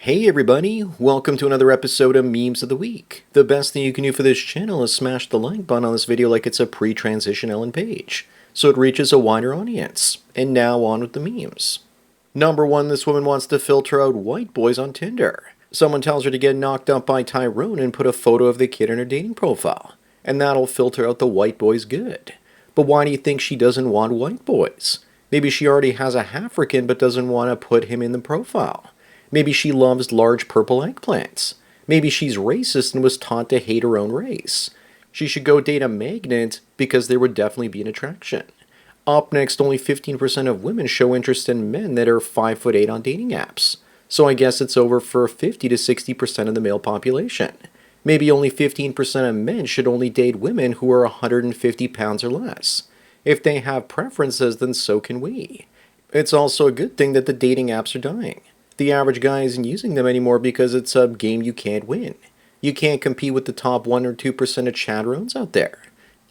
Hey everybody, welcome to another episode of Memes of the Week. The best thing you can do for this channel is smash the like button on this video like it's a pre-transition Ellen page, so it reaches a wider audience. And now on with the memes. Number 1, this woman wants to filter out white boys on Tinder. Someone tells her to get knocked up by Tyrone and put a photo of the kid in her dating profile, and that'll filter out the white boys good. But why do you think she doesn't want white boys? Maybe she already has a African but doesn't want to put him in the profile. Maybe she loves large purple eggplants. Maybe she's racist and was taught to hate her own race. She should go date a magnet because there would definitely be an attraction. Up next, only 15% of women show interest in men that are 5'8" on dating apps. So I guess it's over for 50 to 60% of the male population. Maybe only 15% of men should only date women who are 150 pounds or less. If they have preferences, then so can we. It's also a good thing that the dating apps are dying. The average guy isn't using them anymore because it's a game you can't win. You can't compete with the top 1 or 2% of chatterons out there.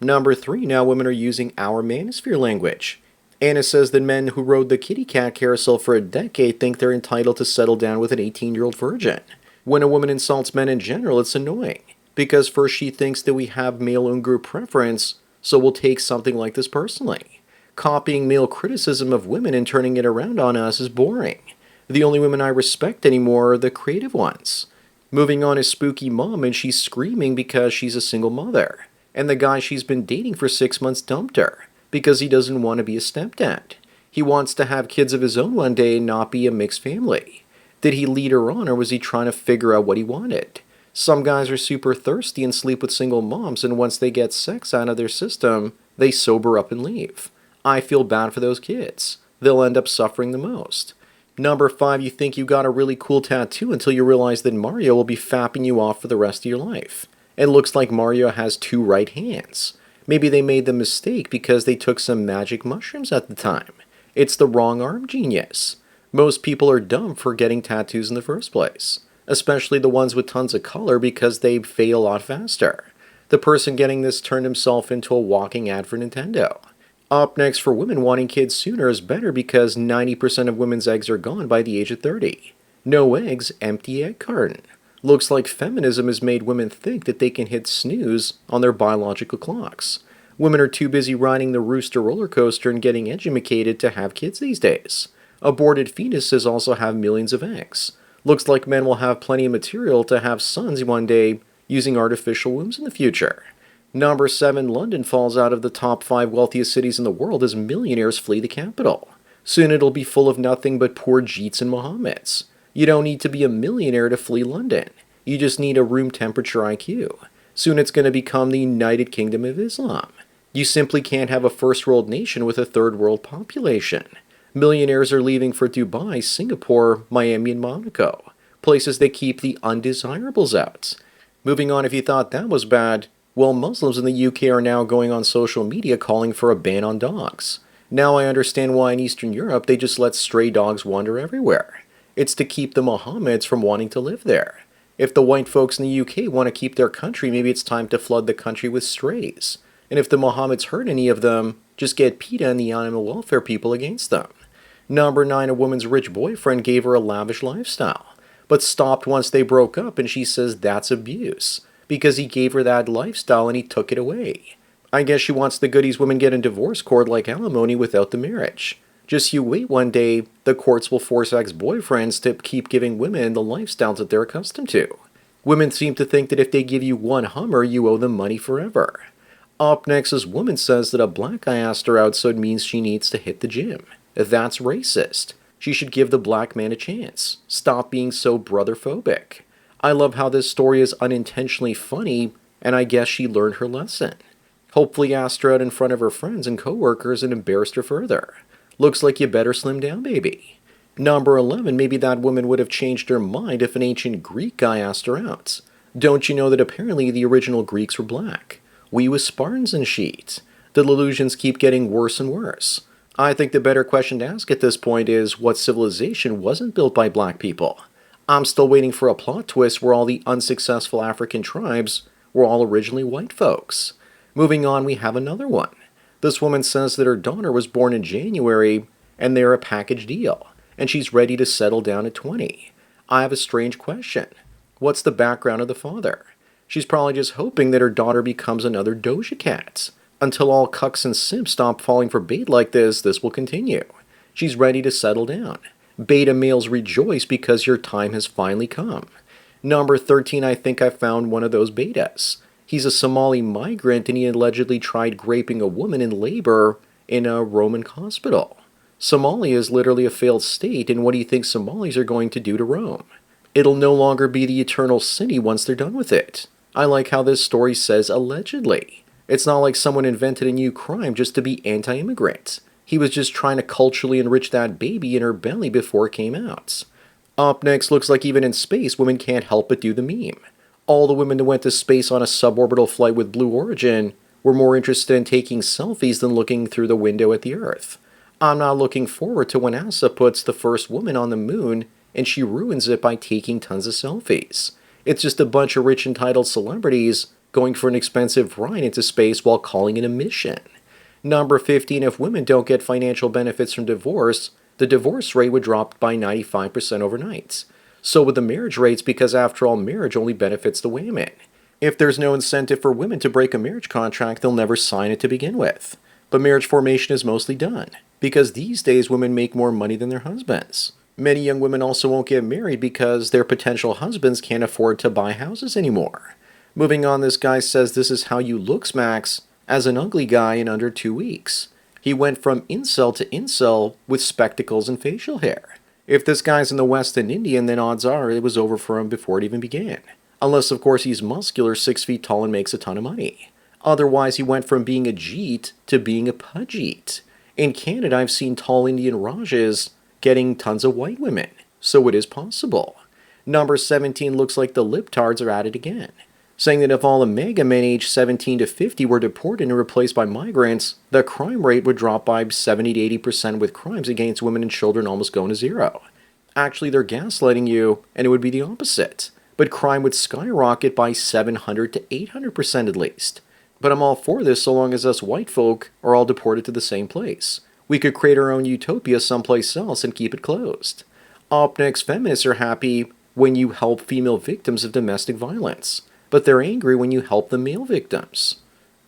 Number 3, now women are using our manosphere language. Anna says that men who rode the kitty cat carousel for a decade think they're entitled to settle down with an 18-year-old virgin. When a woman insults men in general, it's annoying, because first she thinks that we have male-owned group preference, so we'll take something like this personally. Copying male criticism of women and turning it around on us is boring. The only women I respect anymore are the creative ones. Moving on is Spooky Mom, and she's screaming because she's a single mother. And the guy she's been dating for 6 months dumped her because he doesn't want to be a stepdad. He wants to have kids of his own one day and not be a mixed family. Did he lead her on, or was he trying to figure out what he wanted? Some guys are super thirsty and sleep with single moms, and once they get sex out of their system, they sober up and leave. I feel bad for those kids. They'll end up suffering the most. Number 5, you think you got a really cool tattoo until you realize that Mario will be fapping you off for the rest of your life. It looks like Mario has 2 right hands. Maybe they made the mistake because they took some magic mushrooms at the time. It's the wrong arm, genius. Most people are dumb for getting tattoos in the first place, especially the ones with tons of color because they fade a lot faster. The person getting this turned himself into a walking ad for Nintendo. Up next, for women wanting kids sooner is better because 90% of women's eggs are gone by the age of 30. No eggs, empty egg carton. Looks like feminism has made women think that they can hit snooze on their biological clocks. Women are too busy riding the rooster roller coaster and getting educated to have kids these days. Aborted fetuses also have millions of eggs. Looks like men will have plenty of material to have sons one day using artificial wombs in the future. Number 7, London falls out of the top 5 wealthiest cities in the world as millionaires flee the capital. Soon it'll be full of nothing but poor Jeets and Mohammeds. You don't need to be a millionaire to flee London. You just need a room temperature IQ. Soon it's going to become the United Kingdom of Islam. You simply can't have a first world nation with a third world population. Millionaires are leaving for Dubai, Singapore, Miami, and Monaco, places that keep the undesirables out. Moving on, if you thought that was bad, well, Muslims in the UK are now going on social media calling for a ban on dogs. Now I understand why in Eastern Europe they just let stray dogs wander everywhere. It's to keep the Mohammeds from wanting to live there. If the white folks in the UK want to keep their country, maybe it's time to flood the country with strays. And if the Mohammeds hurt any of them, just get PETA and the animal welfare people against them. Number 9, a woman's rich boyfriend gave her a lavish lifestyle, but stopped once they broke up, and she says that's abuse, because he gave her that lifestyle and he took it away. I guess she wants the goodies women get in divorce court like alimony without the marriage. Just you wait one day, the courts will force ex-boyfriends to keep giving women the lifestyles that they're accustomed to. Women seem to think that if they give you one Hummer, you owe them money forever. Up next, this woman says that a black guy asked her out, so it means she needs to hit the gym. That's racist. She should give the black man a chance. Stop being so brother-phobic. I love how this story is unintentionally funny, and I guess she learned her lesson. Hopefully asked her out in front of her friends and coworkers and embarrassed her further. Looks like you better slim down, baby. Number 11, maybe that woman would have changed her mind if an ancient Greek guy asked her out. Don't you know that apparently the original Greeks were black? We was Spartans and shit. The delusions keep getting worse and worse. I think the better question to ask at this point is, what civilization wasn't built by black people? I'm still waiting for a plot twist where all the unsuccessful African tribes were all originally white folks. Moving on, we have another one. This woman says that her daughter was born in January and they're a package deal, and she's ready to settle down at 20. I have a strange question. What's the background of the father? She's probably just hoping that her daughter becomes another Doja Cat. Until all cucks and simps stop falling for bait like this will continue. She's ready to settle down. Beta males rejoice because your time has finally come. Number 13, I think I found one of those betas. He's a Somali migrant and he allegedly tried raping a woman in labor in a Roman hospital. Somalia is literally a failed state, and what do you think Somalis are going to do to Rome? It'll no longer be the eternal city once they're done with it. I like how this story says allegedly. It's not like someone invented a new crime just to be anti-immigrant. He was just trying to culturally enrich that baby in her belly before it came out. Up next, looks like even in space, women can't help but do the meme. All the women that went to space on a suborbital flight with Blue Origin were more interested in taking selfies than looking through the window at the Earth. I'm not looking forward to when NASA puts the first woman on the moon and she ruins it by taking tons of selfies. It's just a bunch of rich entitled celebrities going for an expensive ride into space while calling it a mission. Number 15, if women don't get financial benefits from divorce, the divorce rate would drop by 95% overnight. So would the marriage rates, because after all, marriage only benefits the women. If there's no incentive for women to break a marriage contract, they'll never sign it to begin with. But marriage formation is mostly done, because these days women make more money than their husbands. Many young women also won't get married because their potential husbands can't afford to buy houses anymore. Moving on, this guy says this is how you looks max as an ugly guy in under 2 weeks. He went from incel to incel with spectacles and facial hair. If this guy's in the West and Indian, then odds are it was over for him before it even began. Unless, of course, he's muscular, 6 feet tall, and makes a ton of money. Otherwise, he went from being a Jeet to being a Pudgeet. In Canada, I've seen tall Indian Rajas getting tons of white women, so it is possible. Number 17, looks like the libtards are at it again, saying that if all the mega men aged 17 to 50 were deported and replaced by migrants, the crime rate would drop by 70 to 80%, with crimes against women and children almost going to zero. Actually, they're gaslighting you, and it would be the opposite. But crime would skyrocket by 700 to 800% at least. But I'm all for this so long as us white folk are all deported to the same place. We could create our own utopia someplace else and keep it closed. Up next, feminists are happy when you help female victims of domestic violence, but they're angry when you help the male victims.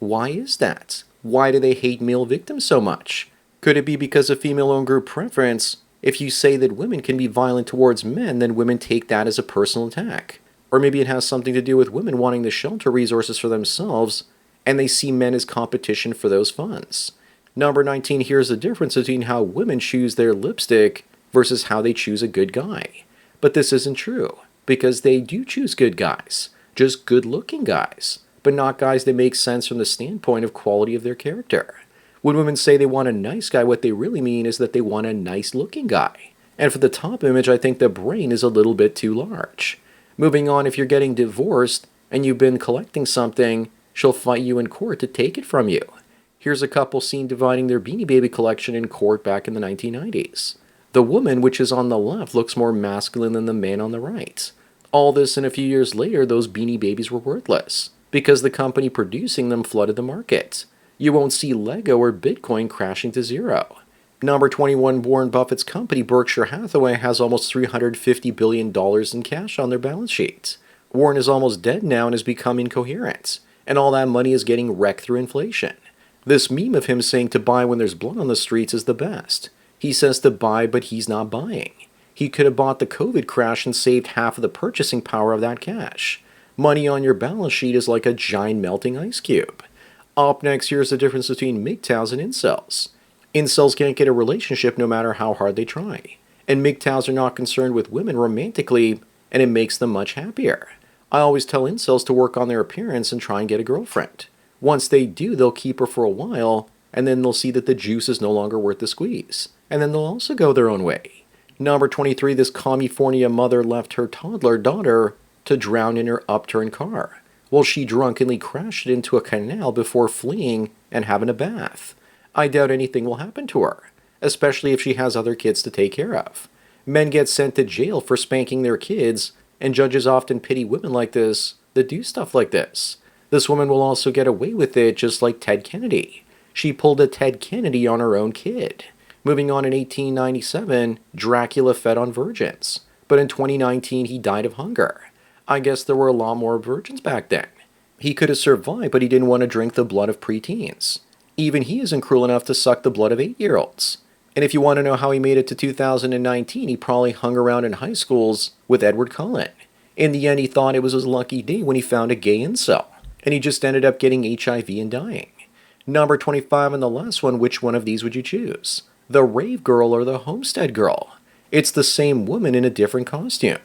Why is that? Why do they hate male victims so much? Could it be because of female-owned group preference? If you say that women can be violent towards men, then women take that as a personal attack. Or maybe it has something to do with women wanting to shelter resources for themselves, and they see men as competition for those funds. Number 19, here's the difference between how women choose their lipstick versus how they choose a good guy. But this isn't true, because they do choose good guys, just good-looking guys, but not guys that make sense from the standpoint of quality of their character. When women say they want a nice guy, what they really mean is that they want a nice-looking guy. And for the top image, I think the brain is a little bit too large. Moving on, if you're getting divorced and you've been collecting something, she'll fight you in court to take it from you. Here's a couple seen dividing their Beanie Baby collection in court back in the 1990s. The woman, which is on the left, looks more masculine than the man on the right. All this, and a few years later, those Beanie Babies were worthless, because the company producing them flooded the market. You won't see Lego or Bitcoin crashing to zero. Number 21, Warren Buffett's company, Berkshire Hathaway, has almost $350 billion in cash on their balance sheet. Warren is almost dead now and has become incoherent, and all that money is getting wrecked through inflation. This meme of him saying to buy when there's blood on the streets is the best. He says to buy, but he's not buying. He could have bought the COVID crash and saved half of the purchasing power of that cash. Money on your balance sheet is like a giant melting ice cube. Up next, here's the difference between MGTOWs and incels. Incels can't get a relationship no matter how hard they try. And MGTOWs are not concerned with women romantically, and it makes them much happier. I always tell incels to work on their appearance and try and get a girlfriend. Once they do, they'll keep her for a while, and then they'll see that the juice is no longer worth the squeeze. And then they'll also go their own way. Number 23, this California mother left her toddler daughter to drown in her upturned car, while she drunkenly crashed it into a canal before fleeing and having a bath. I doubt anything will happen to her, especially if she has other kids to take care of. Men get sent to jail for spanking their kids, and judges often pity women like this that do stuff like this. This woman will also get away with it just like Ted Kennedy. She pulled a Ted Kennedy on her own kid. Moving on, in 1897, Dracula fed on virgins. but in 2019 he died of hunger. I guess there were a lot more virgins back then. He could have survived, but he didn't want to drink the blood of preteens. Even he isn't cruel enough to suck the blood of 8-year-olds. And if you want to know how he made it to 2019, he probably hung around in high schools with Edward Cullen. In the end, he thought it was his lucky day when he found a gay incel, and he just ended up getting HIV and dying. Number 25 and the last one, which one of these would you choose? The rave girl or the homestead girl? It's the same woman in a different costume.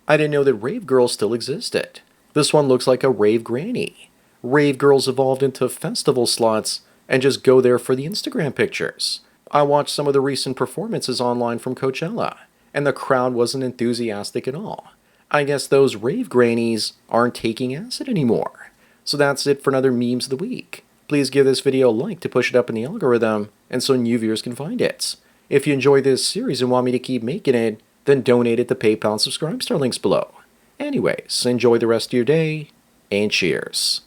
I didn't know that rave girls still existed. This one looks like a rave granny. Rave girls evolved into festival slots and just go there for the Instagram pictures. I watched some of the recent performances online from Coachella, and the crowd wasn't enthusiastic at all. I guess those rave grannies aren't taking acid anymore. So that's it for another Memes of the Week. Please give this video a like to push it up in the algorithm and so new viewers can find it. If you enjoy this series and want me to keep making it, then donate it to PayPal and subscribe star links below. Anyways, enjoy the rest of your day, and cheers.